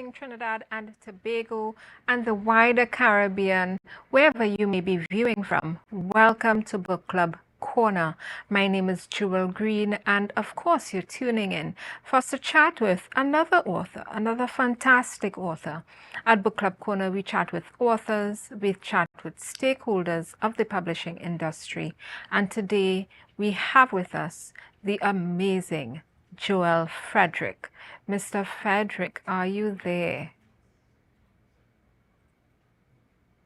evening, Trinidad and Tobago, and the wider Caribbean, wherever you may be viewing from. Welcome to Book Club Corner. My name is Joel Green, and of course, you're tuning in for us to chat with another author, another fantastic author. At Book Club Corner, we chat with authors, we chat with stakeholders of the publishing industry, and today we have with us the amazing Joel Frederick. Mr. Frederick, are you there?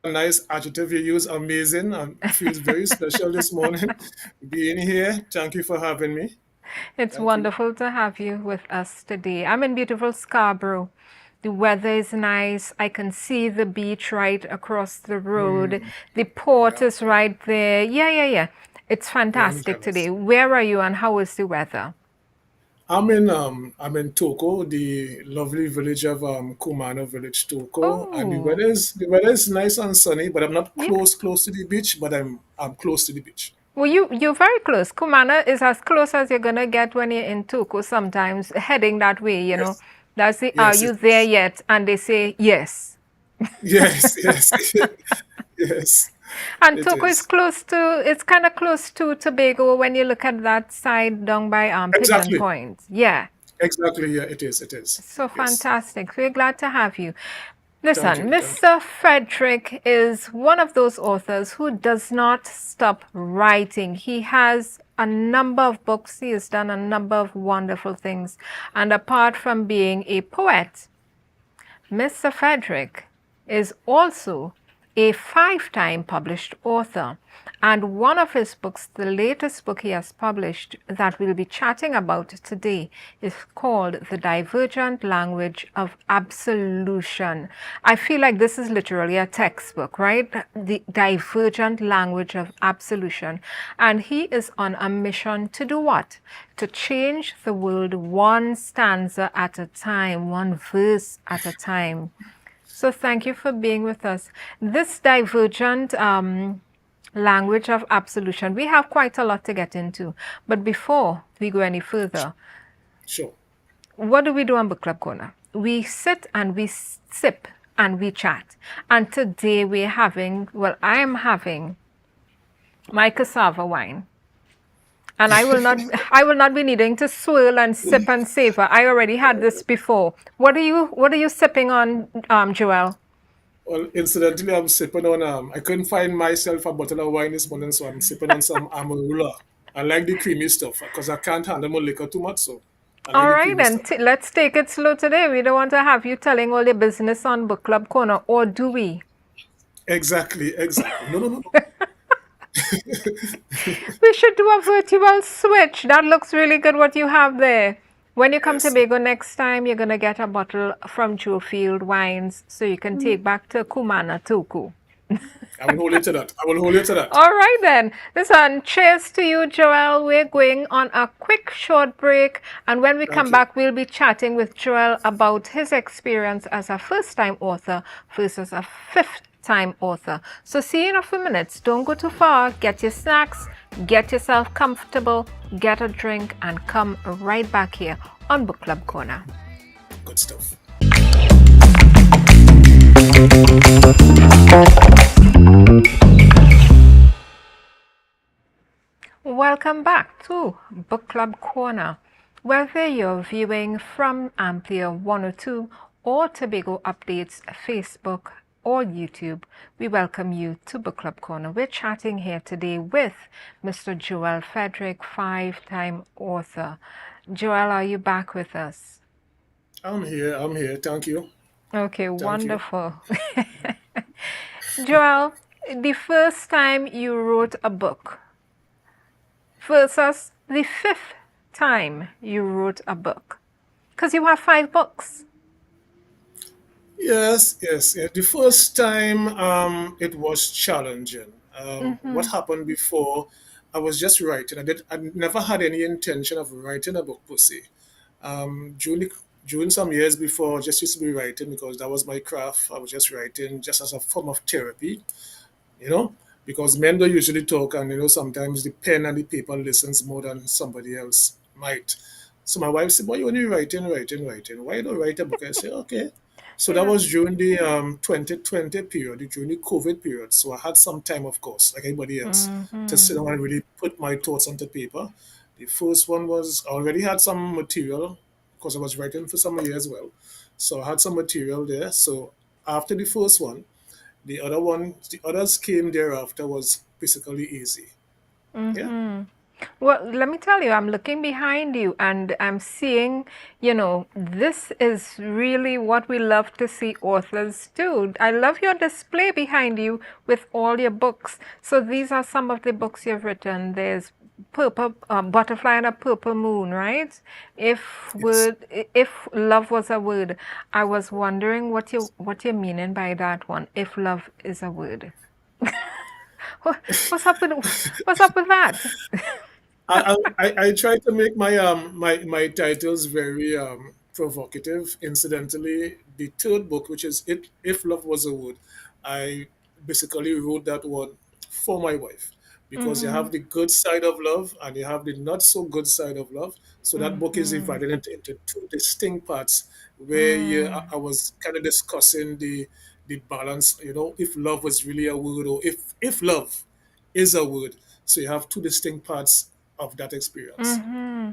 A nice adjective you use, amazing. Feels very special this morning being here. Thank you for having me. It's Thank you. wonderful to have you with us today. I'm in beautiful Scarborough. The weather is nice. I can see the beach right across the road. The port Yeah, is right there. Yeah. It's yeah, I'm fantastic today. jealous. Where are you and how is the weather? I'm in Toko, the lovely village of Kumano village, Toko, and the Oh, weather is the weather is nice and sunny, but I'm not yeah. close to the beach, but I'm close to the beach. Well, you're very close. Kumana is as close as you're gonna get when you're in Tuku sometimes, heading that way, you know. Yes, That's the, are yes, you it there is. yet? And they say yes. Yes, yes, And it Togo is is. close to, it's kind of close to Tobago when you look at that side down by Pigeon Exactly, Point. Yeah, exactly. Yeah, it is. It is. so Yes. fantastic. We're glad to have you. Thank Listen, you. Thank you. Mr. Frederick is one of those authors who does not stop writing. He has a number of books, he has done a number of wonderful things. And apart from being a poet, Mr. Frederick is also a five-time published author, and one of his books, the latest book he has published that we'll be chatting about today, is called The Divergent Language of Absolution. I feel like this is literally a textbook, right? The Divergent Language of Absolution. And he is on a mission to do what? To change the world one stanza at a time, one verse at a time. So thank you for being with us. This divergent language of absolution, we have quite a lot to get into. But before we go any further, Sure. what do we do on Book Club Corner? We sit and we sip and we chat. And today we're having, well, I am having my cassava wine. And I will not be needing to swirl and sip and savor. I already had this before. What are you sipping on, Joel? Well, incidentally, I'm sipping on I couldn't find myself a bottle of wine this morning, so I'm sipping on some Amarula. I like the creamy stuff because I can't handle my liquor too much, so I like All the right, creamy then stuff. let's take it slow today. We don't want to have you telling all your business on Book Club Corner, or do we? Exactly, exactly. No, no, no, no. We should do a virtual switch. That looks really good what you have there. When you come to Yes. Tobago next time, you're going to get a bottle from Field Wines so you can take back to Kumana Tuku. I will hold you to that. I will hold you to that. All right, then. Listen, cheers to you, Joel. We're going on a quick short break. And when we come Thank you. back, we'll be chatting with Joel about his experience as a first time author versus a fifth time author. So, see you in a few minutes. Don't go too far. Get your snacks, get yourself comfortable, get a drink, and come right back here on Book Club Corner. Good stuff. Welcome back to Book Club Corner. Whether you're viewing from Amplia 102 or Tobago Updates Facebook or YouTube, we welcome you to Book Club Corner. We're chatting here today with Mr. Joel Frederick, five-time author. Joel, are you back with us? I'm here. I'm here. Thank you. Okay, Thank you. wonderful. Joel, the first time you wrote a book versus the fifth time you wrote a book? Because you have five books. Yes, yes, yeah. The first time it was challenging. What Mm-hmm. happened before, I was just writing. I never had any intention of writing a book per se. During some years before, I just used to be writing because that was my craft. I was just writing just as a form of therapy, you know, because men don't usually talk, and sometimes the pen and the paper listens more than somebody else might. So my wife said, "Boy, you only writing, writing, writing. Why don't you write a book?" I say, "Okay." So that Yeah. was during the 2020 period, during the COVID period. So I had some time, of course, like anybody else, to Mm-hmm. sit down and really put my thoughts onto paper. The first one was I already had some material because I was writing for somebody as well. So I had some material there. So after the first one, the others came thereafter was basically easy. Yeah. Mm-hmm. Well, let me tell you, I'm looking behind you and I'm seeing, this is really what we love to see authors do. I love your display behind you with all your books. So these are some of the books you've written. There's Purple Butterfly and a Purple Moon, right? Yes. If love was a word, I was wondering what you're meaning by that one. If love is a word, what's up with that? I try to make my titles very provocative. Incidentally, the third book, which is If Love Was a Word, I basically wrote that one for my wife because you Mm-hmm. have the good side of love and you have the not so good side of love. So that book is Mm-hmm. divided into two distinct parts where Mm. I was kind of discussing the balance. If love was really a word, or if love is a word. So you have two distinct parts of that experience. Mm-hmm.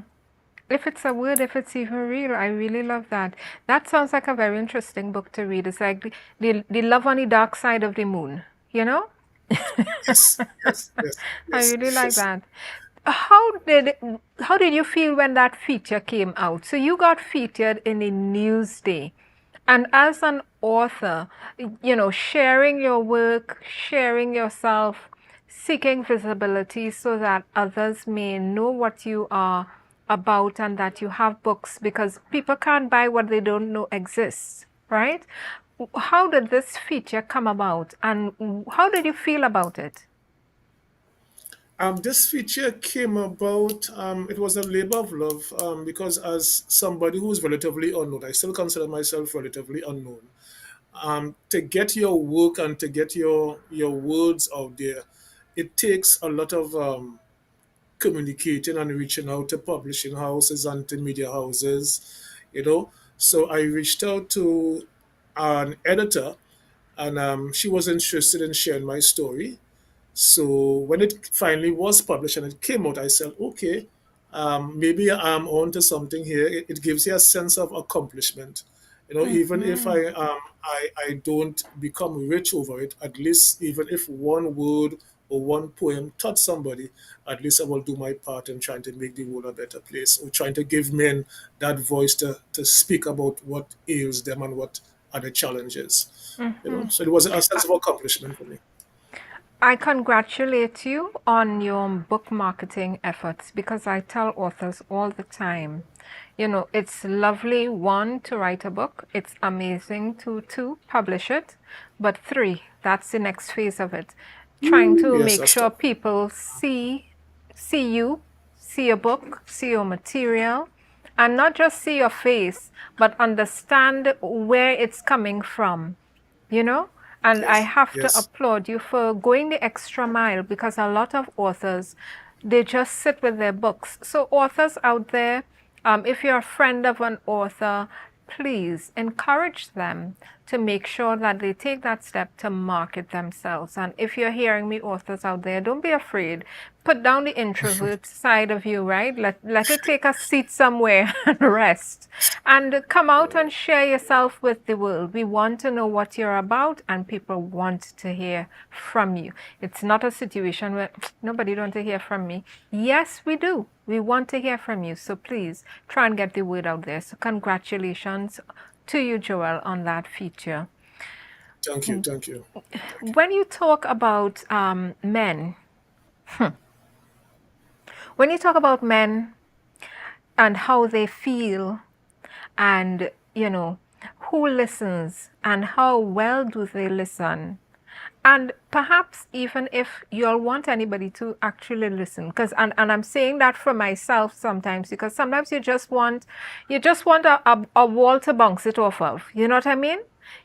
If it's a word, if it's even real, I really love that. That sounds like a very interesting book to read. It's like the love on the dark side of the moon, you know? Yes, yes, yes, I yes, really like yes. that. How did you feel when that feature came out? So you got featured in a Newsday. And as an author, sharing your work, sharing yourself, seeking visibility so that others may know what you are about and that you have books because people can't buy what they don't know exists, right? How did this feature come about and how did you feel about it? This feature came about, it was a labor of love because as somebody who is relatively unknown, I still consider myself relatively unknown. To get your work and to get your words out there, it takes a lot of communicating and reaching out to publishing houses and to media houses, you know. So I reached out to an editor, and she was interested in sharing my story. So when it finally was published and it came out, I said, okay, maybe I'm on to something here. It gives you a sense of accomplishment. Even if Mm-hmm. I don't become rich over it, at least even if one word or one poem touch somebody, at least I will do my part in trying to make the world a better place or trying to give men that voice to speak about what ails them and what are the challenges. Mm-hmm. So it was a sense of accomplishment for me. I congratulate you on your book marketing efforts because I tell authors all the time, it's lovely, one, to write a book. It's amazing to, two, publish it. But three, that's the next phase of it. Trying to Yes, make that's sure tough. people see you, see your book, see your material, and not just see your face, but understand where it's coming from you know and I Yes, have to yes, applaud you for going the extra mile because a lot of authors they just sit with their books. So authors out there, if you're a friend of an author, please encourage them to make sure that they take that step to market themselves. And if you're hearing me, authors out there, don't be afraid. Put down the introvert side of you, right? Let it take a seat somewhere and rest. And come out and share yourself with the world. We want to know what you're about, and people want to hear from you. It's not a situation where nobody wants to hear from me. Yes, we do. We want to hear from you. So please try and get the word out there. So congratulations to you, Joel, on that feature. thank you, thank you, thank you. When you talk about men, when you talk about men and how they feel and, who listens and how well do they listen, and perhaps even if you'll want anybody to actually listen because and I'm saying that for myself sometimes because sometimes you just want a wall to bounce it off of, you know what I mean?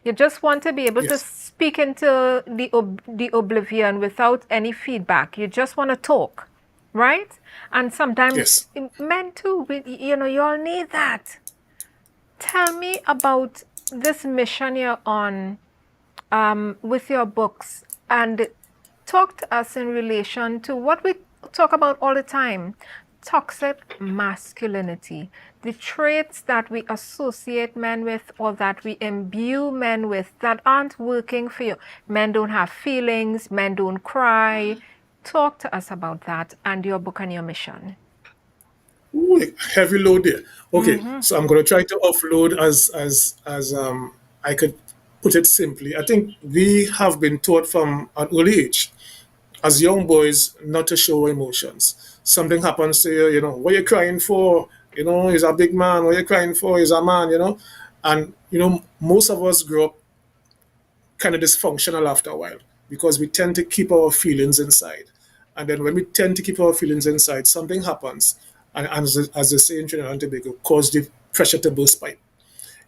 You just want to be able to Yes, speak into the oblivion without any feedback. You just want to talk, right? And sometimes yes. men too, you all need that. Tell me about this mission you're on with your books, and talk to us in relation to what we talk about all the time: toxic masculinity, the traits that we associate men with or that we imbue men with that aren't working for you. Men don't have feelings, men don't cry. Talk to us about that and your book and your mission. Ooh, heavy load there. Okay, Mm-hmm. so I'm going to try to offload as I could put it simply. I think we have been taught from an early age as young boys not to show emotions. Something happens to you, what you crying for? He's a big man. What you crying for? He's a man, And, most of us grow up kind of dysfunctional after a while because we tend to keep our feelings inside. And then when we tend to keep our feelings inside, something happens. And as they say in Trinidad and Tobago, cause the pressure to burst pipe.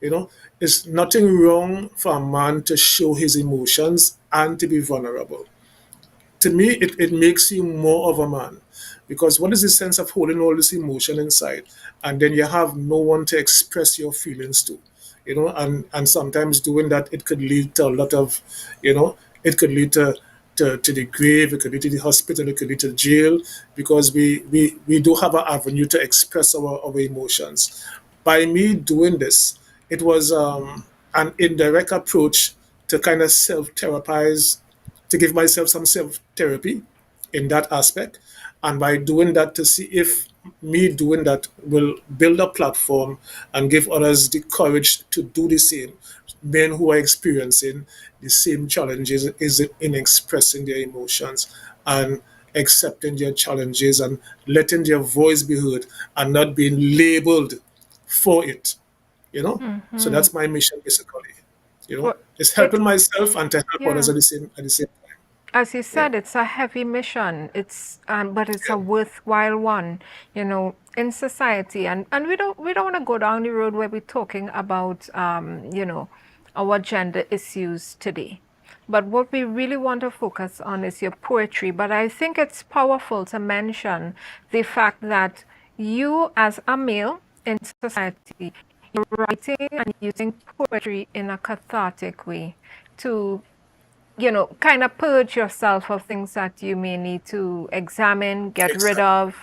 You know, it's nothing wrong for a man to show his emotions and to be vulnerable. To me, it makes you more of a man. Because what is the sense of holding all this emotion inside and then you have no one to express your feelings to? And sometimes doing that, it could lead to a lot of, it could lead to the grave, it could lead to the hospital, it could lead to jail, because we do have an avenue to express our emotions. By me doing this, it was an indirect approach to kind of self therapize, to give myself some self therapy in that aspect. And by doing that, to see if me doing that will build a platform and give others the courage to do the same. Men who are experiencing the same challenges is in expressing their emotions and accepting their challenges and letting their voice be heard and not being labeled for it. So Mm-hmm. that's my mission basically. Well, It's it, helping myself and to help others yeah. at the same time. As you Yeah. said, it's a heavy mission. But it's a worthwhile one, in society. And we don't want to go down the road where we're talking about, our gender issues today. But what we really want to focus on is your poetry. But I think it's powerful to mention the fact that you, as a male in society, you're writing and using poetry in a cathartic way to kind of purge yourself of things that you may need to examine, get rid Exactly. of,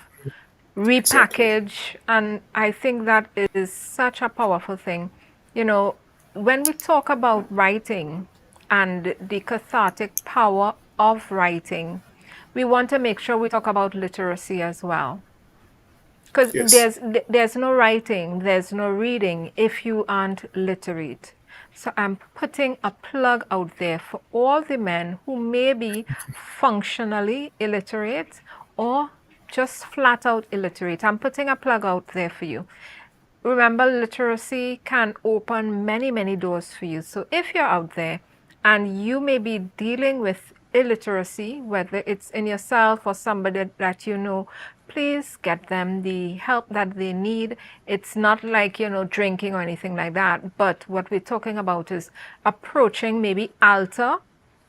Exactly. repackage. And I think that is such a powerful thing. You know, when we talk about writing and the cathartic power of writing, we want to make sure we talk about literacy as well. Because Yes. there's no writing, there's no reading if you aren't literate. So I'm putting a plug out there for all the men who may be functionally illiterate or just flat out illiterate. I'm putting a plug out there for you. Remember, literacy can open many, many doors for you. So if you're out there and you may be dealing with illiteracy, whether it's in yourself or somebody that you know, please get them the help that they need. It's not like, drinking or anything like that. But what we're talking about is approaching maybe altar,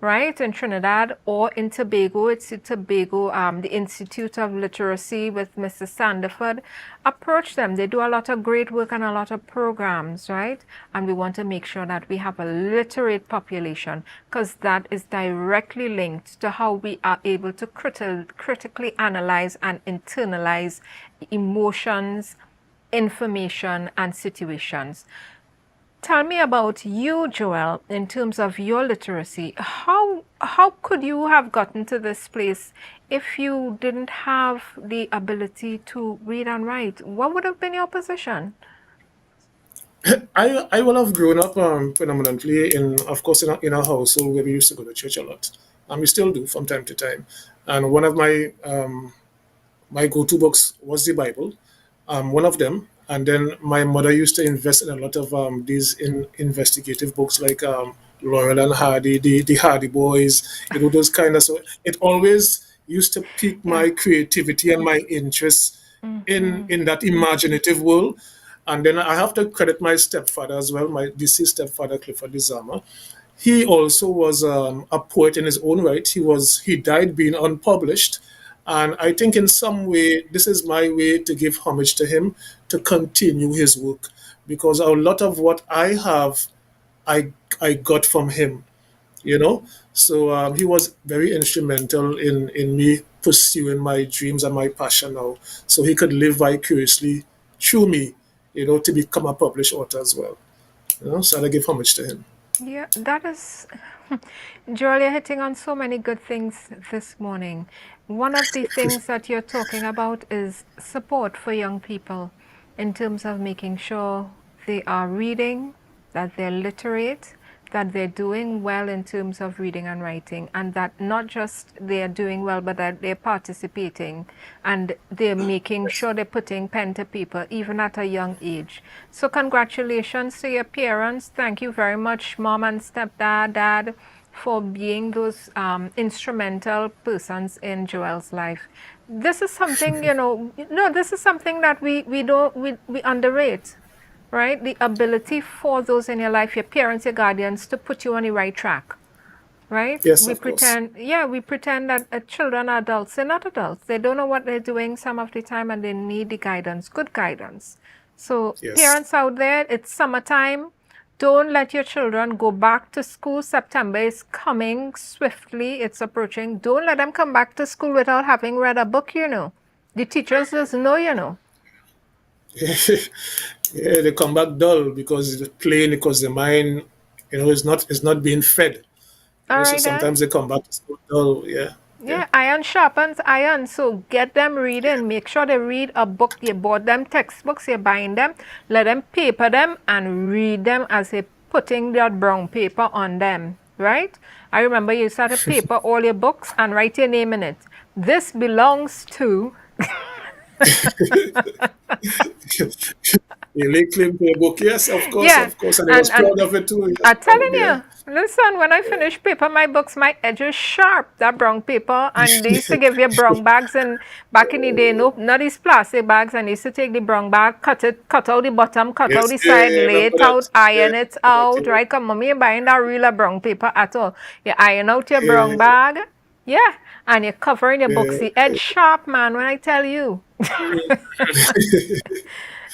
right, in Trinidad, or in Tobago. It's in Tobago, the Institute of Literacy with Mr. Sandiford. Approach them. They do a lot of great work and a lot of programs, right? And we want to make sure that we have a literate population, because that is directly linked to how we are able to critically analyze and internalize emotions, information, and situations. Tell me about you, Joel, in terms of your literacy. How could you have gotten to this place if you didn't have the ability to read and write? What would have been your position? I will have grown up predominantly of course, in a household where we used to go to church a lot, and we still do from time to time. And one of my go-to books was the Bible, one of them. And then my mother used to invest in a lot of these investigative books like Laurel and Hardy, the Hardy Boys, those kind of. So it always used to pique Yeah. my creativity and my interest in Mm-hmm. in that imaginative world. And then I have to credit my stepfather as well, my deceased stepfather Clifford Lizama. He also was a poet in his own right. He died being unpublished, and I think in some way this is my way to give homage to him, to continue his work, because a lot of what I have I got from him, you know. So he was very instrumental in me pursuing my dreams and my passion now. So he could live vicariously through me, to become a published author as well. So I give homage to him. Yeah, that is, Joel, you're hitting on so many good things this morning. One of the things that you're talking about is support for young people in terms of making sure they are reading, that they're literate, that they're doing well in terms of reading and writing, and that not just they're doing well, but that they're participating and they're making sure they're putting pen to paper even at a young age. So congratulations to your parents. Thank you very much, mom and stepdad, dad, for being those instrumental persons in Joel's life. This is something, no, this is something that we underrate, right? The ability for those in your life, your parents, your guardians, to put you on the right track, right? Yes, We of course. pretend, yeah, we pretend that children are adults. They're not adults. They don't know what they're doing some of the time and they need the guidance, good guidance. So Yes. parents out there, it's summertime. Don't let your children go back to school. September is coming swiftly. It's approaching. Don't let them come back to school without having read a book, The teachers just know. Yeah, they come back dull because it's plain, because the mind, is not being fed. All So right then. sometimes they come back to school dull. Yeah, yeah. Yeah, iron sharpens iron. So get them reading. Make sure they read a book. You bought them textbooks, you buying them. Let them paper them and read them as they putting that brown paper on them. Right? I remember you used to paper all your books and write your name in it. This belongs to. You lay claim to a book. Yes, Yeah, of course, and I was and proud of it too. Yes, I'm telling yeah. you, listen, when I finish paper my books, my edges sharp, that brown paper, and they used to give you brown bags, and back in the day, no, not these plastic bags, and they used to take the brown bag, cut out the bottom, cut out Yes, the yeah, side, yeah, I lay remember it that. out, Yeah, iron it I remember out, that, right? Come, mommy, you're buying that real brown paper at all. You iron out your yeah. brown bag, yeah, and you're covering your books, Yeah, the edge sharp, man, when I tell you.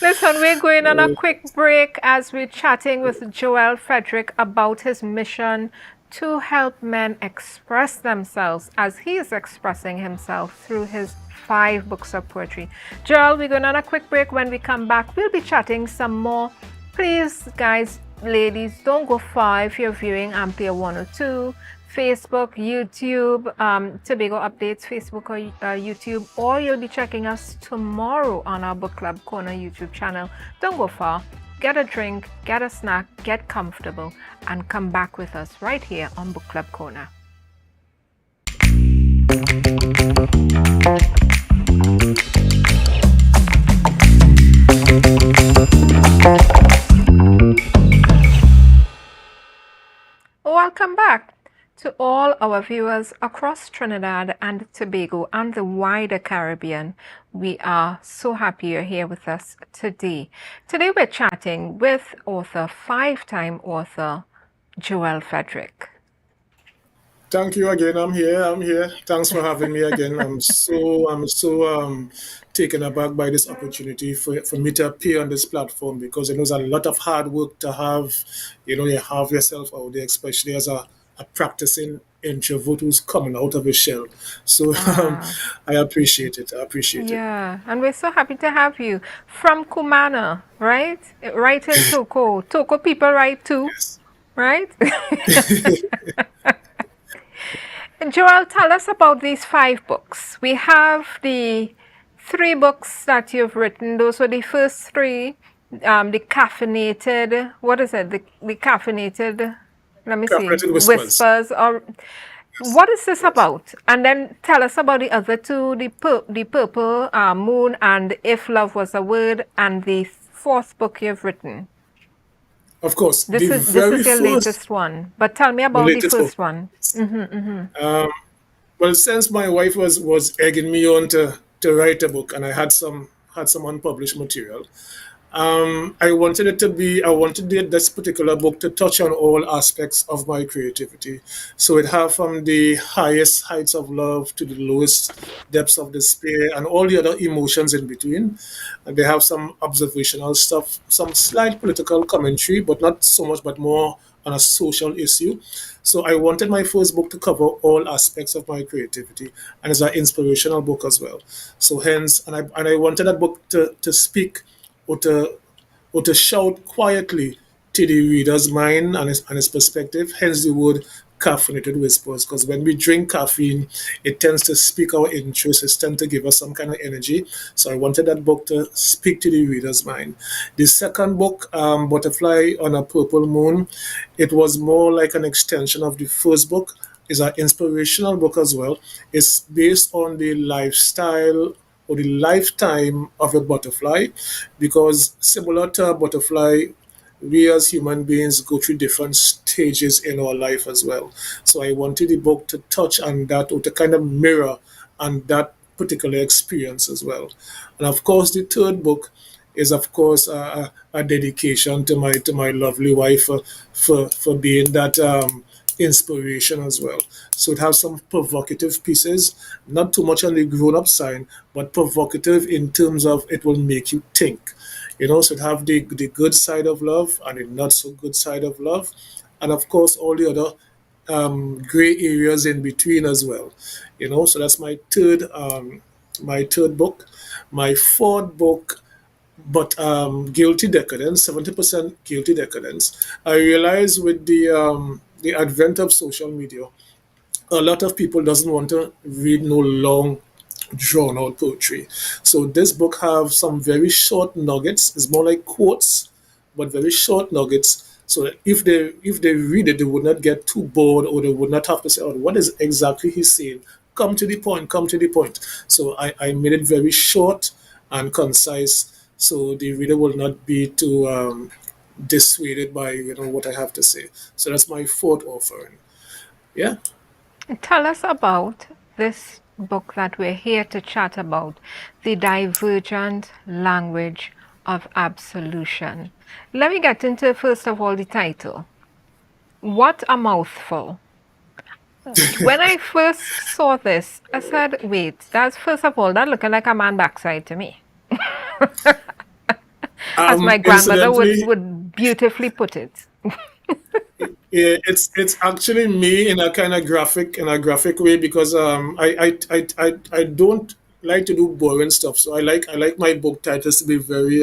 Listen, we're going on a quick break as we're chatting with Joel Frederick about his mission to help men express themselves as he is expressing himself through his 5 books of poetry. Joel, we're going on a quick break. When we come back, we'll be chatting some more. Please, guys, ladies, don't go far if you're viewing Ampere 102. Facebook, YouTube, Tobago Updates, Facebook or YouTube, or you'll be checking us tomorrow on our Book Club Corner YouTube channel. Don't go far. Get a drink, get a snack, get comfortable, and come back with us right here on Book Club Corner. Welcome back to all our viewers across Trinidad and Tobago and the wider Caribbean. We are so happy you're here with us today. Today we're chatting with author, 5-time author, Joel Frederick. thank you again. I'm here. I'm here. Thanks for having me again. I'm so taken aback by this opportunity for me to appear on this platform, because it was a lot of hard work to have. You have yourself out there, especially as a practicing introvert who's coming out of his shell. So Ah, I appreciate it. I appreciate it. yeah, and we're so happy to have you from Kumana, right? Right in Toko. Toko people right too, Yes. right? Joel, tell us about these 5 books. We have the 3 books that you've written. Those were the first 3. The caffeinated, what is it? The caffeinated, let me see, Caffeinated whispers. whispers. Or Yes. what is this Yes. about? And then tell us about the other 2, the purple moon and if love was a word, and the 4th book you've written. Of course, the This is very your first, latest one. But tell me the about the latest book. first one. Well, since my wife was egging me on to write a book, and I had some unpublished material, I wanted this particular book to touch on all aspects of my creativity. So it have from the highest heights of love to the lowest depths of despair and all the other emotions in between. And they have some observational stuff, some slight political commentary, but not so much, but more on a social issue. So I wanted my first book to cover all aspects of my creativity, and it's an inspirational book as well. So hence, and I wanted that book to speak or to shout quietly to the reader's mind and his perspective, hence the word caffeinated whispers. Because when we drink caffeine, it tends to speak our interests, it tends to give us some kind of energy. So I wanted that book to speak to the reader's mind. The second book, Butterfly on a Purple Moon, it was more like an extension of the first book. It's an inspirational book as well. It's based on the lifestyle or the lifetime of a butterfly, because similar to a butterfly, we as human beings go through different stages in our life as well. So I wanted the book to touch on that or to kind of mirror on that particular experience as well. And of course, the third book is of course a dedication to my lovely wife for being that inspiration as well. So it has some provocative pieces, not too much on the grown up side, but provocative in terms of it will make you think. So it have the good side of love and the not so good side of love, and of course all the other gray areas in between as well. So that's my third book. My fourth book, but guilty decadence, 70% guilty decadence. I realize with the advent of social media, a lot of people doesn't want to read no long drawn out poetry. So this book have some very short nuggets. It's more like quotes, but very short nuggets. So that if they read it, they would not get too bored, or they would not have to say, "Oh, what is exactly he's saying?" Come to the point. Come to the point. So I made it very short and concise, so the reader will not be too dissuaded by what I have to say. So that's my fourth offering. Yeah. Tell us about this book that we're here to chat about, The Divergent Language of Absolution. Let me get into, first of all, the title. What a mouthful. When I first saw this, I said, wait, that's, first of all, that looking like a man backside to me. As my grandmother Incidentally, would beautifully put it. yeah, it's actually me in a kind of graphic way, because I don't like to do boring stuff. So I like my book titles to be very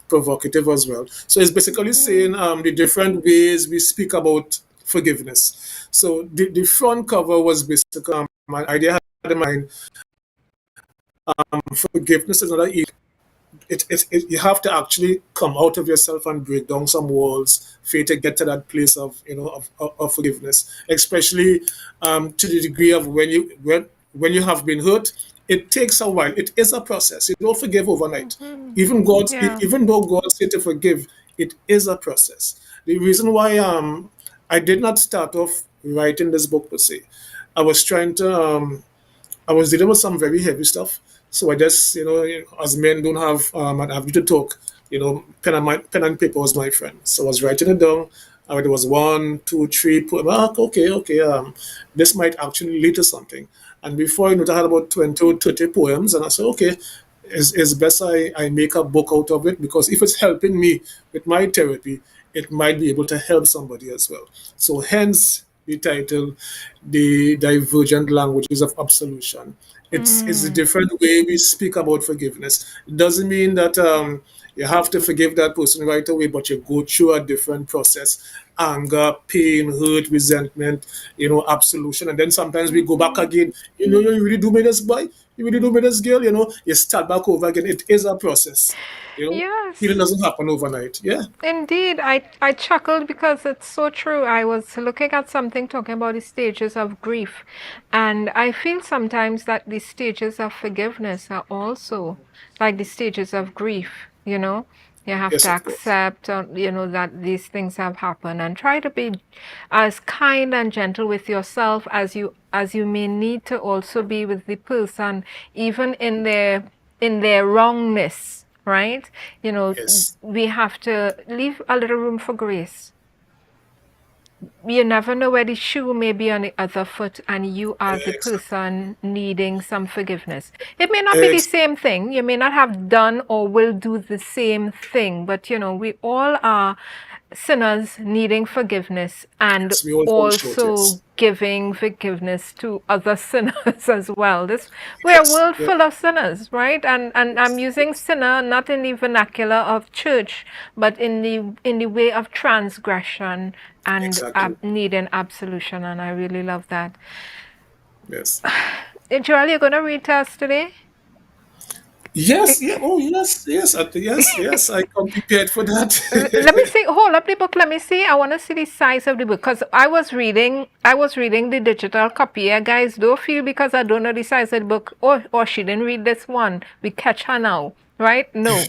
provocative as well. So it's basically saying the different ways we speak about forgiveness. So the front cover was basically my idea I had in mind. Forgiveness is not easy. You have to actually come out of yourself and break down some walls for you to get to that place of of forgiveness, especially to the degree of when you have been hurt. It takes a while. It is a process. You don't forgive overnight. Mhm. Yeah. Even though God said to forgive, it is a process. The reason why I did not start off writing this book per se, I was trying to I was dealing with some very heavy stuff. So I just, as men don't have an avenue to talk, pen and paper was my friend. So I was writing it down. There was one, two, three poems. Okay. This might actually lead to something. And before I knew it, I had about 20 or 30 poems. And I said, okay, it's best I make a book out of it, because if it's helping me with my therapy, it might be able to help somebody as well. So hence the title, The Divergent Languages of Absolution. It's a Mm. different way we speak about forgiveness. It doesn't mean that you have to forgive that person right away, but you go through a different process: anger, pain, hurt, resentment, absolution. And then sometimes we go back Mhm. again. You really do me this, boy. You really do me this, girl. You start back over again. It is a process. Healing Yes. doesn't happen overnight. Yeah. Indeed, I chuckled because it's so true. I was looking at something talking about the stages of grief, and I feel sometimes that the stages of forgiveness are also like the stages of grief, you know? You have Yes, to of course. accept, that these things have happened, and try to be as kind and gentle with yourself as you may need to also be with the person, even in their wrongness, right? Yes. We have to leave a little room for grace. You never know where the shoe may be on the other foot, and you are the Exactly. person needing some forgiveness. It may not be the Ex- same thing. You may not have done or will do the same thing, but we all are sinners needing forgiveness and Yes, we all fall short. also Yes, giving forgiveness to other sinners as well. We're a yes, world yeah, full of sinners, right? And I'm using yes, sinner not in the vernacular of church, but in the way of transgression and exactly. needing absolution. And I really love that. Yes. Joel, you're gonna read to us today? Yes, yeah, oh yes, yes, yes, yes, I come prepared for Let me that. see. Hold up the book. Let me see. I want to see the size of the book because I was reading the digital copy. Yeah, guys, don't feel because I don't know the size of the book. Or she didn't read this one. We catch her now, right? No.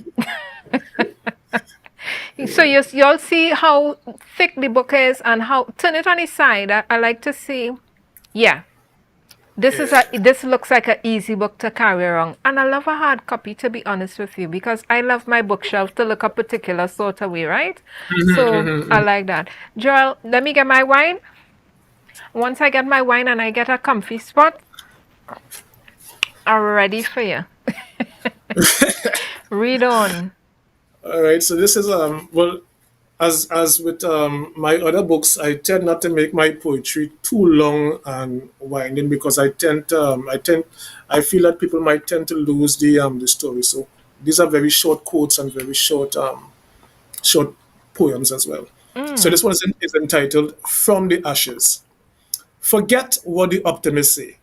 So you'll see how thick the book is and how turn it on its side. I like to see. Yeah, Yeah, this looks like an easy book to carry around. And I love a hard copy, to be honest with you, because I love my bookshelf to look a particular sort of way, right? So I like that. Joel, let me get my wine. Once I get my wine and I get a comfy spot, I'm ready for you. Read on. all right, so this is well, as with my other books, I tend not to make my poetry too long and winding because I feel that people might tend to lose the story. So these are very short quotes and very short poems as well. So Mm. this one is entitled "From the Ashes." Forget what the optimists say.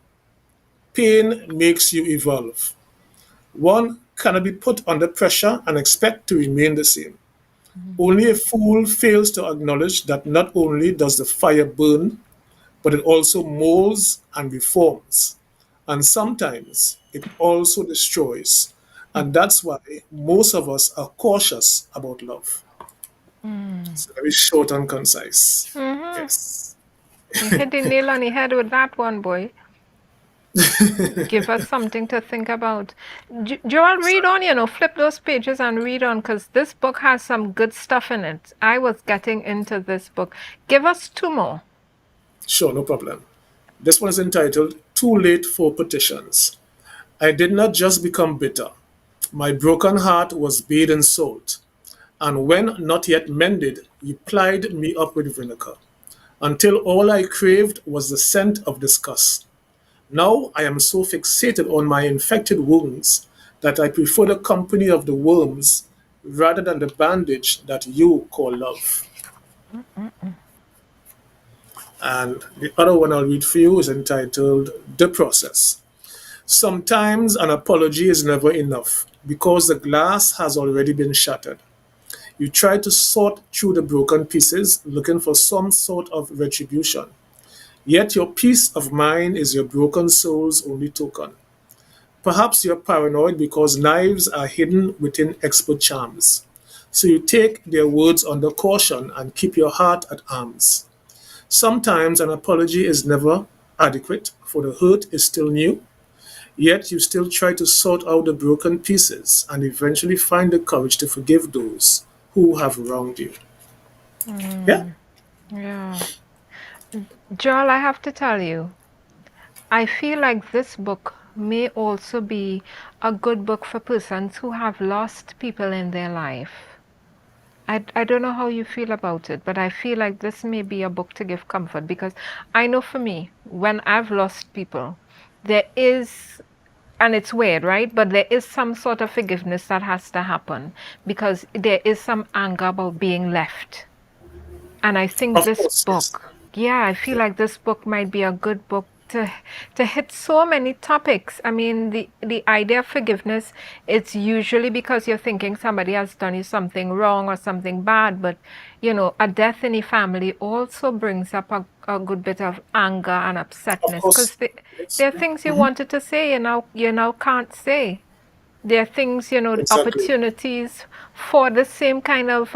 Pain makes you evolve. One cannot be put under pressure and expect to remain the same. Only a fool fails to acknowledge that not only does the fire burn, but it also molds and reforms. And sometimes it also destroys. And that's why most of us are cautious about love. Mm. It's very short and concise. Mm-hmm. Yes. You hit the nail on the head with that one, boy. Give us something to think about. Joel, read on, flip those pages and read on because this book has some good stuff in it. I was getting into this book. Give us two more. Sure, no problem. This one is entitled Too Late for Petitions. I did not just become bitter. My broken heart was bathed in salt, and when not yet mended, you plied me up with vinegar, until all I craved was the scent of disgust. Now I am so fixated on my infected wounds that I prefer the company of the worms rather than the bandage that you call love. And the other one I'll read for you is entitled The Process. Sometimes an apology is never enough because the glass has already been shattered. You try to sort through the broken pieces looking for some sort of retribution. Yet your peace of mind is your broken soul's only token. Perhaps you're paranoid because knives are hidden within expert charms. So you take their words under caution and keep your heart at arms. Sometimes an apology is never adequate, for the hurt is still new, yet you still try to sort out the broken pieces and eventually find the courage to forgive those who have wronged you. Yeah? Mm, yeah. Joel, I have to tell you, I feel like this book may also be a good book for persons who have lost people in their life. I don't know how you feel about it, but I feel like this may be a book to give comfort because I know for me, when I've lost people, there is, and it's weird, right? But there is some sort of forgiveness that has to happen because there is some anger about being left. And I think Of this course, yes. book, yeah, I feel Yeah. like this book might be a good book to hit so many topics. I mean, the idea of forgiveness, it's usually because you're thinking somebody has done you something wrong or something bad, but a death in the family also brings up a good bit of anger and Of upsetness because course. Yes. there are things you wanted to say you now can't say. There are things, Exactly. opportunities for the same kind of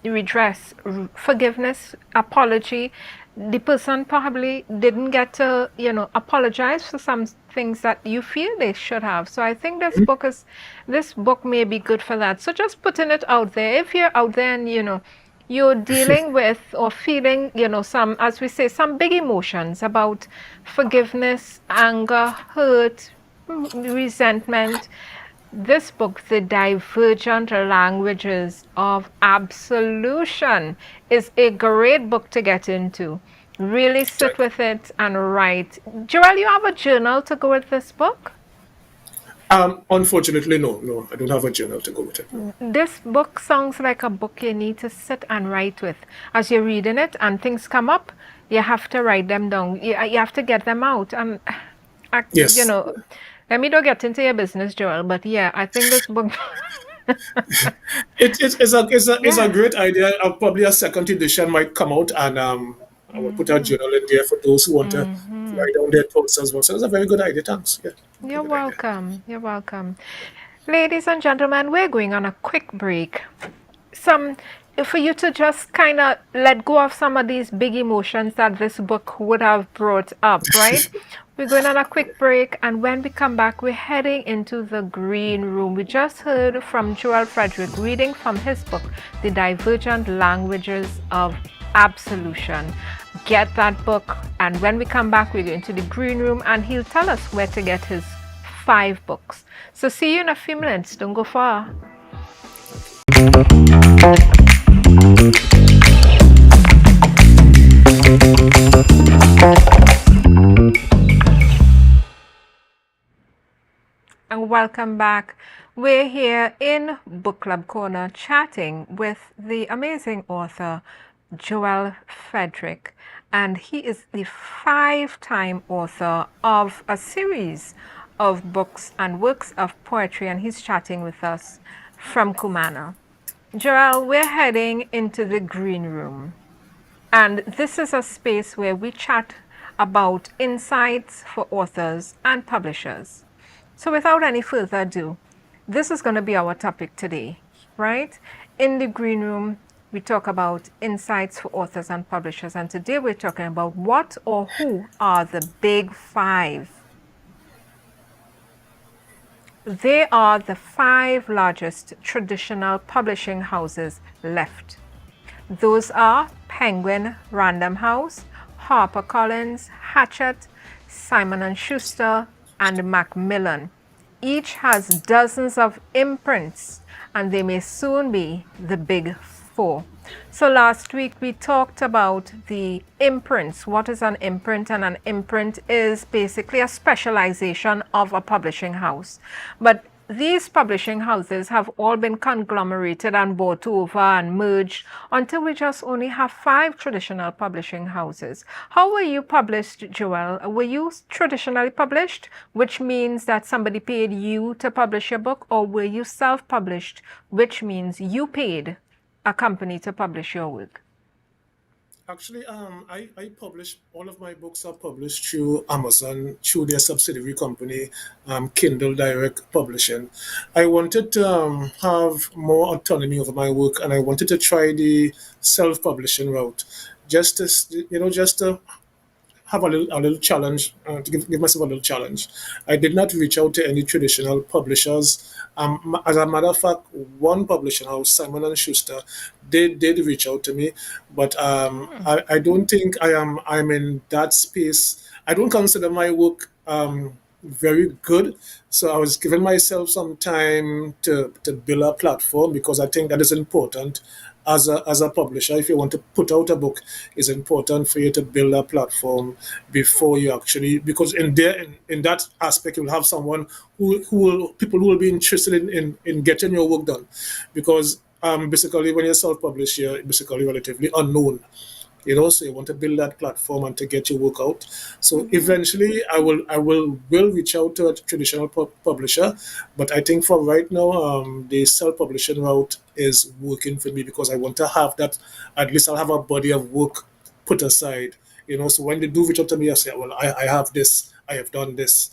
redress, forgiveness, apology. The person probably didn't get to, apologize for some things that you feel they should have. So I think this book may be good for that. So just putting it out there. If you're out there and you're dealing with or feeling, some, as we say, some big emotions about forgiveness, anger, hurt, resentment, This book, The Divergent Languages of Absolution, is a great book to get into. Really sit Thank with it and write. Joel, you have a journal to go with this book? Unfortunately, no, I don't have a journal to go with it. No. This book sounds like a book you need to sit and write with. As you're reading it and things come up, you have to write them down. You have to get them out. And, Yes, let me not get into your business, Joel, but yeah, I think this book, it's a yeah. great idea. Probably a second edition might come out, and I will put a journal in there for those who want to write down their thoughts as well. So it's a very good idea. Thanks. Yeah, very You're good idea. welcome. You're welcome. Ladies and gentlemen, we're going on a quick break. Some for you to just kind of let go of some of these big emotions that this book would have brought up, right? We're going on a quick break, and when we come back, we're heading into the green room. We just heard from Joel Frederick reading from his book, The Divergent Languages of Absolution. Get that book, and when we come back, we're going to the green room, and he'll tell us where to get his 5 books. So see you in a few minutes. Don't go far. And welcome back. We're here in Book Club Corner chatting with the amazing author Joel Frederick, and he is the 5-time author of a series of books and works of poetry, and he's chatting with us from Kumana. Joel, we're heading into the green room, and this is a space where we chat about insights for authors and publishers. So without any further ado, this is going to be our topic today, right? In the green room, we talk about insights for authors and publishers, and today we're talking about what or who are the big 5. They are the 5 largest traditional publishing houses left. Those are Penguin Random House, HarperCollins, Hachette, Simon & Schuster, and Macmillan. Each has dozens of imprints, and they may soon be the big 4. So last week we talked about the imprints. What is an imprint? And an imprint is basically a specialization of a publishing house. But these publishing houses have all been conglomerated and bought over and merged until we just only have 5 traditional publishing houses. How were you published, Joel? Were you traditionally published, which means that somebody paid you to publish your book, or were you self-published, which means you paid a company to publish your work? Actually, I publish all of my books are published through Amazon, through their subsidiary company, Kindle Direct Publishing. I wanted to have more autonomy over my work, and I wanted to try the self-publishing route, just to just to have a little challenge, to give myself a little challenge. I did not reach out to any traditional publishers. As a matter of fact, one publishing house, Simon and Schuster, they did reach out to me, but I don't think I'm in that space. I don't consider my work very good. So I was giving myself some time to build a platform, because I think that is important as a publisher. If you want to put out a book, it's important for you to build a platform before you actually, because in that aspect you'll have someone people who will be interested in getting your work done, because basically when you're self-published, you're basically relatively unknown. So you want to build that platform and to get your work out. So eventually I will reach out to a traditional publisher, but I think for right now, the self-publishing route is working for me, because I want to have that. At least I'll have a body of work put aside. So when they do reach out to me, I say, well, I have this, I have done this.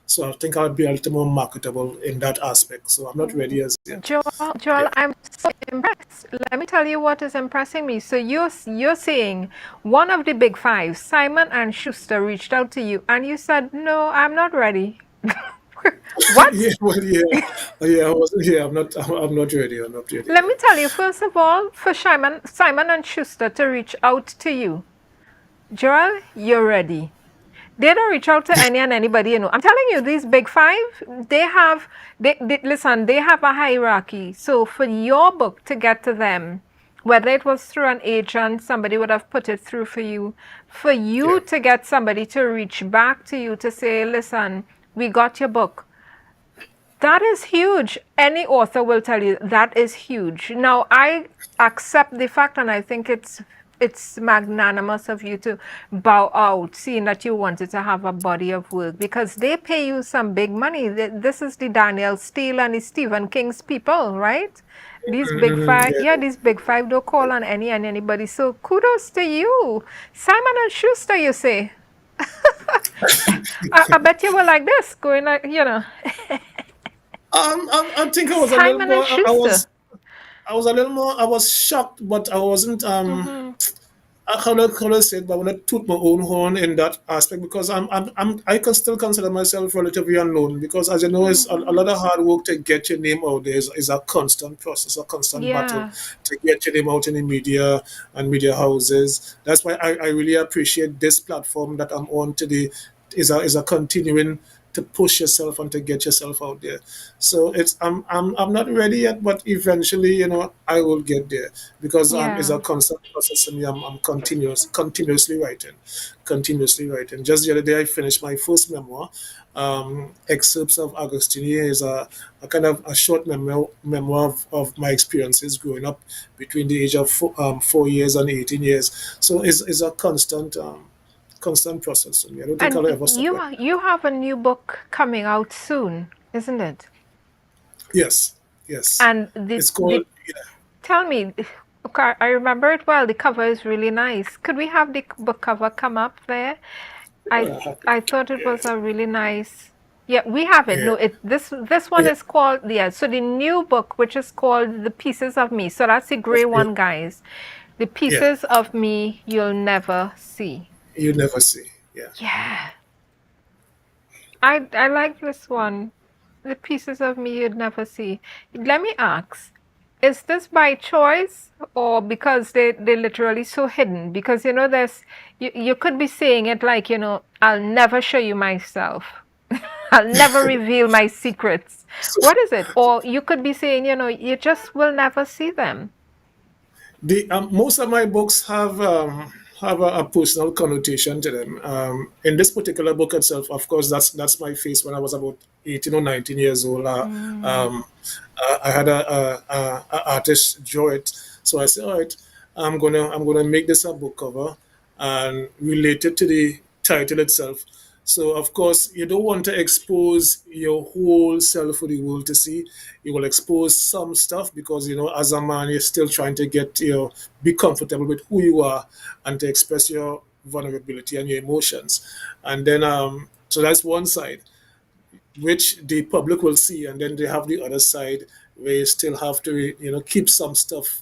So I think I'll be a little more marketable in that aspect. So I'm not ready as yet. Joel, Yeah. I'm so impressed. Let me tell you what is impressing me. So you're saying one of the big 5, Simon and Schuster, reached out to you, and you said, "No, I'm not ready." What? Yeah, well, yeah. I wasn't. Yeah, I'm not. I'm not ready. I'm not ready. Let Yeah. me tell you, first of all, for Simon and Schuster to reach out to you, Joel, you're ready. They don't reach out to any and anybody, you know. I'm telling you, these big five, listen, they have a hierarchy. So for your book to get to them, whether it was through an agent, somebody would have put it through for you. For you Yeah. to get somebody to reach back to you to say, listen, we got your book. That is huge. Any author will tell you that is huge. Now, I accept the fact, and I think it's magnanimous of you to bow out, seeing that you wanted to have a body of work, because they pay you some big money. This is the Daniel Steele and the Stephen King's people, right? These big Mm-hmm. five, yeah, these big five don't call on any and anybody. So kudos to you, Simon and Schuster. You say, I bet you were like this, going like, you know, I think I was a little Simon and more. Schuster. I was a little more. I was shocked, but I wasn't. Mm-hmm. I cannot say it, but I want to toot my own horn in that aspect because I can still consider myself relatively unknown because, as you know, it's a Mm-hmm. lot of hard work to get your name out there. Is a constant process, a constant battle Yeah, to get your name out in the media and media houses. That's why I really appreciate this platform that I'm on today. Is a continuing to push yourself and to get yourself out there. So I'm not ready yet, but eventually, I will get there because it's yeah. a constant process for me. I'm continuously writing. Just the other day, I finished my first memoir. Excerpts of Agostini is a kind of a short memoir of my experiences growing up between the age of 4 years and 18 years. So it's a constant process for me. I don't think And I'll ever stop writing. you have a new book coming out soon, isn't it? Yes, yes. And It's called. tell me, okay, I remember it well. The cover is really nice. Could we have the book cover come up there? I Yeah, happy. I thought it Yeah, was a really nice. Yeah, we have it. yeah, No, this one yeah, is called, yeah. So the new book, which is called The Pieces of Me. So that's the gray yeah, one, guys. The yeah. Pieces of Me You'll Never See. You never see. Yeah. Yeah. I like this one. The pieces of me you'd never see. Let me ask, is this by choice or because they're literally so hidden? Because there's you could be saying it like, I'll never show you myself. I'll never reveal my secrets. So What is it? Or you could be saying, you just will never see them. the most of my books have a personal connotation to them. In this particular book itself, of course, that's my face when I was about 18 or 19 years old. Mm. Um, I had a artist draw it, so I said, all right, I'm gonna make this a book cover and relate it to the title itself. So of course you don't want to expose your whole self for the world to see. You will expose some stuff because as a man you're still trying to get be comfortable with who you are and to express your vulnerability and your emotions. And then so that's one side which the public will see, and then they have the other side where you still have to keep some stuff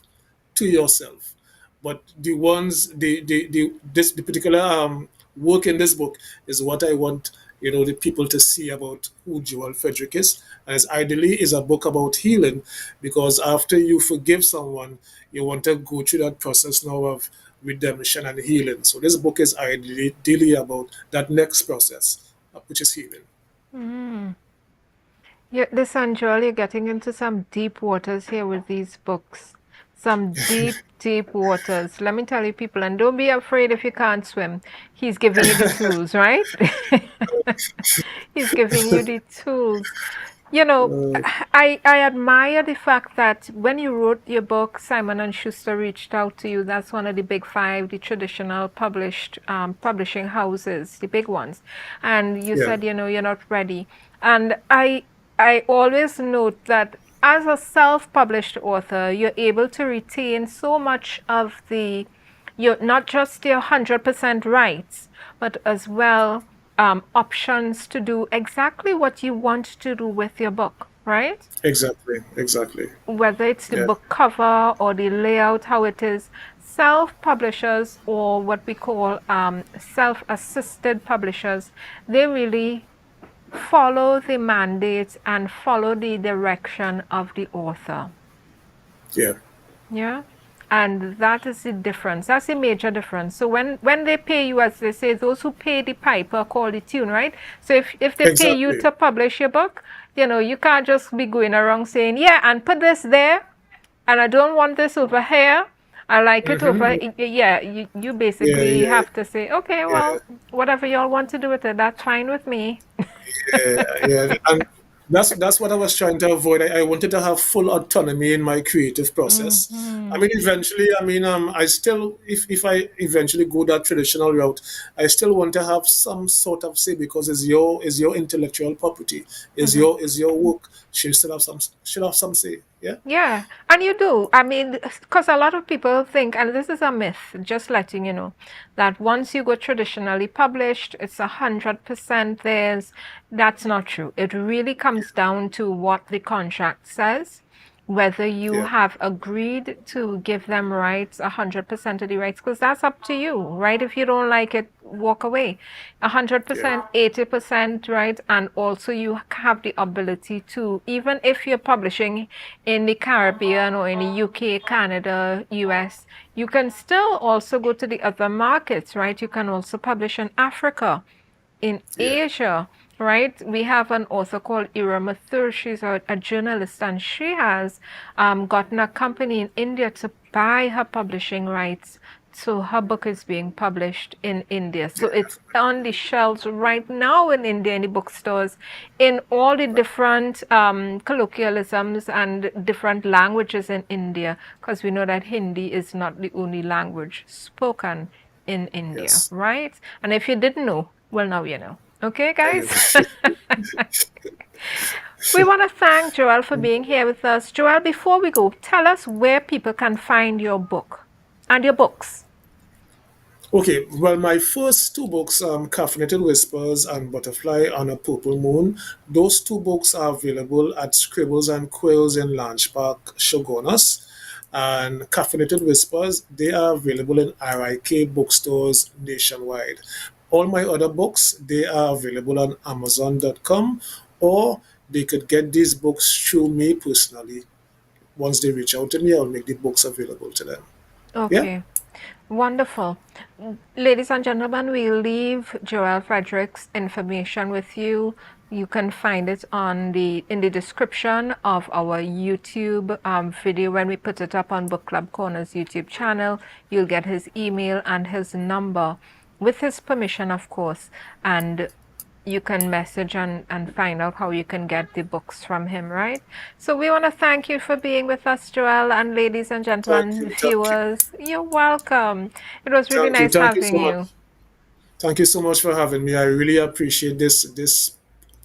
to yourself. But the ones the particular work in this book is what I want the people to see about who Joel Frederick is. And it's ideally is a book about healing, because after you forgive someone, you want to go through that process now of redemption and healing. So this book is ideally about that next process, which is healing. Mm. Yeah, listen, Joel, you're getting into some deep waters here with these books. Some deep, deep waters. Let me tell you, people, and don't be afraid if you can't swim. He's giving you the tools, right? He's giving you the tools. You know, I admire the fact that when you wrote your book, Simon and Schuster reached out to you. That's one of the big five, the traditional publishing houses, the big ones. And you Yeah, said, you're not ready. And I always note that as a self-published author, you're able to retain so much of your not just your 100% rights, but as well options to do exactly what you want to do with your book, right? exactly. Whether it's the Yeah, book cover or the layout, how it is, self-publishers or what we call self-assisted publishers, they really follow the mandate and follow the direction of the author. yeah, Yeah. And that is the difference. That's the major difference. So when they pay you, as they say, those who pay the piper call the tune, right? So if they pay you Exactly. to publish your book, you can't just be going around saying, yeah, and put this there, and I don't want this over here. I like it over. Yeah, you Yeah, basically yeah, have to say, okay, yeah. well, whatever y'all want to do with it, that's fine with me. Yeah, and that's what I was trying to avoid. I wanted to have full autonomy in my creative process. I Hmm. mean, eventually, I still, if I eventually go that traditional route, I still want to have some sort of say because it's your intellectual property, is your work. Should have some say. Yeah, Yeah, and you do. I mean, because a lot of people think, and this is a myth, just letting you know, that once you go traditionally published, it's 100% theirs. That's not true. It really comes down to what the contract says, whether you yeah, have agreed to give them rights, 100% of the rights, because that's up to you, right? If you don't like it, walk away. yeah, 100%, 80%, right? And also you have the ability to, even if you're publishing in the Caribbean or in the UK, Canada, US, you can still also go to the other markets, right? You can also publish in Africa, in yeah. Asia, right? We have an author called Ira Mathur. She's a journalist, and she has gotten a company in India to buy her publishing rights. So her book is being published in India. So it's on the shelves right now in India, in the bookstores, in all the different colloquialisms and different languages in India, because we know that Hindi is not the only language spoken in India, Yes. right? And if you didn't know, well, now you know. Okay, guys? We want to thank Joel for being here with us. Joel, before we go, tell us where people can find your book and your books. Okay, well, my first two books, Caffeinated Whispers and Butterfly on a Purple Moon, those two books are available at Scribbles and Quills in Lange Park, Shogunas. And Caffeinated Whispers, they are available in RIK bookstores nationwide. All my other books, they are available on Amazon.com, or they could get these books through me personally. Once they reach out to me, I'll make the books available to them. Yeah? Okay. Wonderful. Ladies and gentlemen, we'll leave Joel Frederick's information with you. You can find it in the description of our YouTube video when we put it up on Book Club Corner's YouTube channel. You'll get his email and his number with his permission, of course. And you can message and find out how you can get the books from him, right? So we want to thank you for being with us, Joel, and ladies and Thank gentlemen, you. Thank you. viewers, you're welcome. It was really Thank you. nice Thank you having so much. you. Thank you so much for having me. I really appreciate this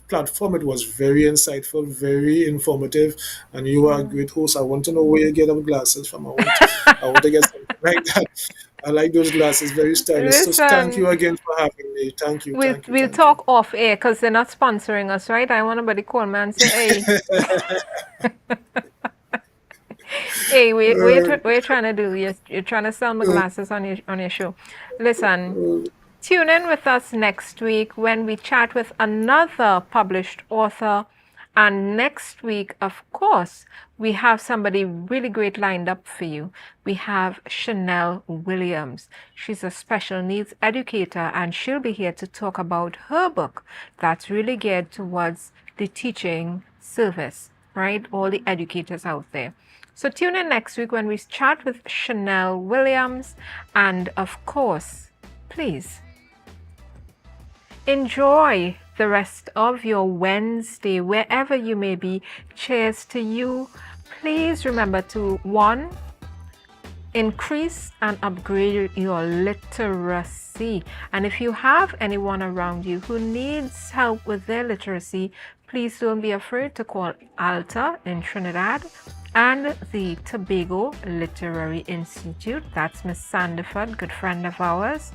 platform. It was very insightful, very informative, and you are a great host. I want to know where you get them glasses from. I want to get something like that. I like those glasses, very stylish. So thank you Listen, again for having me. Thank you, we'll thank you, we'll thank you. talk off air because they're not sponsoring us, right? I want somebody call me and say, hey, hey, what you trying to do? You're trying to sell my glasses on your show. Listen, tune in with us next week when we chat with another published author. And next week, of course, we have somebody really great lined up for you. We have Chanel Williams. She's a special needs educator, and she'll be here to talk about her book that's really geared towards the teaching service, right? All the educators out there. So tune in next week when we chat with Chanel Williams. And of course, please enjoy the rest of your Wednesday, wherever you may be. Cheers to you. Please remember to, one, increase and upgrade your literacy. And if you have anyone around you who needs help with their literacy, please don't be afraid to call ALTA in Trinidad and the Tobago Literary Institute. That's Miss Sandiford, good friend of ours.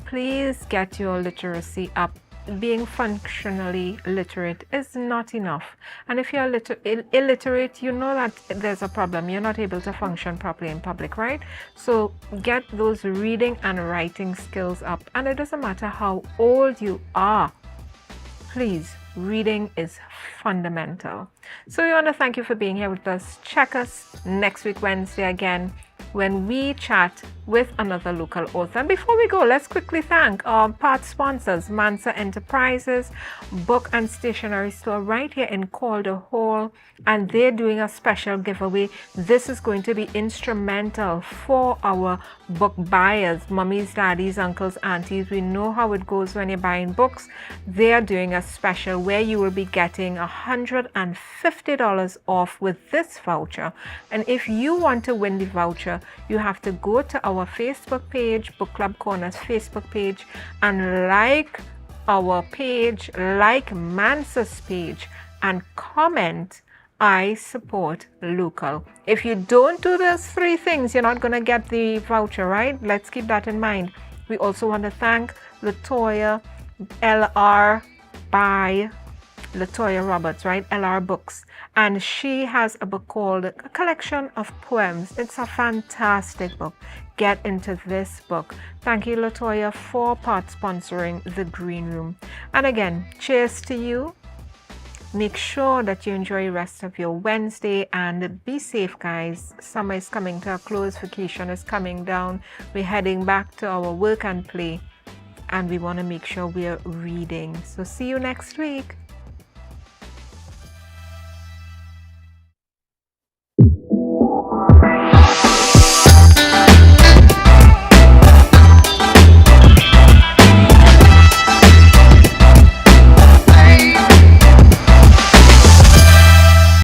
Please get your literacy up. Being functionally literate is not enough. And if you're illiterate, you know that there's a problem. You're not able to function properly in public, right? So get those reading and writing skills up. And it doesn't matter how old you are. Please, reading is fundamental. So we want to thank you for being here with us. Check us next week, Wednesday again. when we chat with another local author. And before we go, let's quickly thank our part sponsors, Mansa Enterprises, book and stationery store right here in Calder Hall, and they're doing a special giveaway. This is going to be instrumental for our book buyers, mummies, daddies, uncles, aunties. We know how it goes when you're buying books. They are doing a special where you will be getting $150 off with this voucher. And if you want to win the voucher, you have to go to our Facebook page, Book Club Corner's Facebook page, and like our page, like Mansa's page, and comment, "I support local." If you don't do those 3 things, you're not going to get the voucher, right? Let's keep that in mind. We also want to thank Latoya LR by Latoya Roberts, right? LR Books. And she has a book called A Collection of Poems. It's a fantastic book. Get into this book. Thank you, Latoya, for part sponsoring the Green Room. And again, cheers to you. Make sure that you enjoy the rest of your Wednesday and be safe, guys. Summer is coming to a close. Vacation is coming down. We're heading back to our work and play. And we want to make sure we're reading. So see you next week.